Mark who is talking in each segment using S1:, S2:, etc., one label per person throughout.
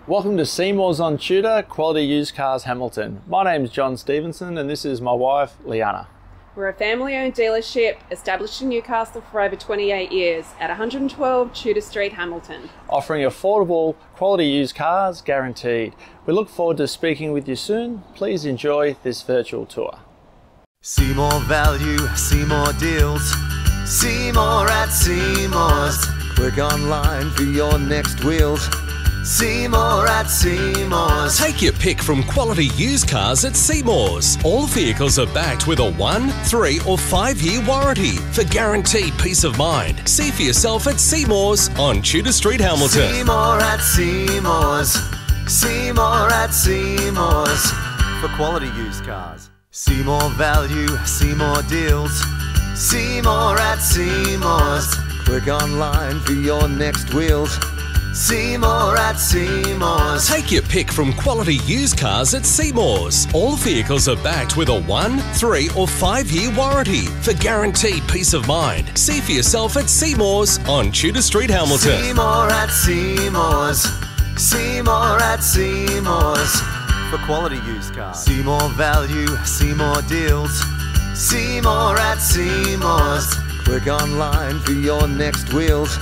S1: Welcome to Seymour's on T.U.D.O.R, Quality Used Cars Hamilton. My name's John Stevenson and this is my wife, Leanna.
S2: We're a family-owned dealership established in Newcastle for over 28 years at 112 Tudor Street, Hamilton.
S1: Offering affordable, quality used cars guaranteed. We look forward to speaking with you soon. Please enjoy this virtual tour.
S3: See more value, see more deals. See more at Seymour's. Click online for your next wheels. See more at Seymour's.
S4: Take your pick from quality used cars at Seymour's. All vehicles are backed with a 1, 3 or 5 year warranty for guaranteed peace of mind. See for yourself at Seymour's on Tudor Street, Hamilton.
S3: See more at Seymour's. See more at Seymour's. For quality used cars. See more value, see more deals. See more at Seymour's. Click online for your next wheels. See more at Seymour's.
S4: Take your pick from quality used cars at Seymour's. All vehicles are backed with a 1, 3 or 5 year warranty for guaranteed peace of mind. See for yourself at Seymour's on Tudor Street, Hamilton.
S3: See more at Seymour's. See more at Seymour's. For quality used cars. See more value, see more deals. See more at Seymour's. Click online for your next wheels.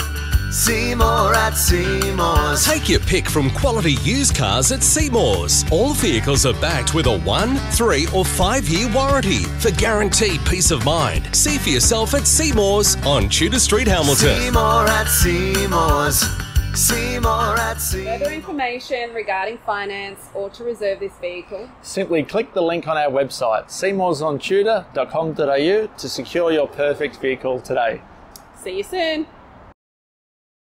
S3: See more at Seymour's.
S4: Take your pick from quality used cars at Seymour's. All vehicles are backed with a 1, 3 or 5 year warranty for guaranteed peace of mind. See for yourself at Seymour's on Tudor Street, Hamilton.
S3: See more at Seymour's. See more at Seymour's.
S2: Further information regarding finance or to reserve this vehicle,
S1: Simply click the link on our website, seymoursontudor.com.au, to secure your perfect vehicle today.
S2: see you soon.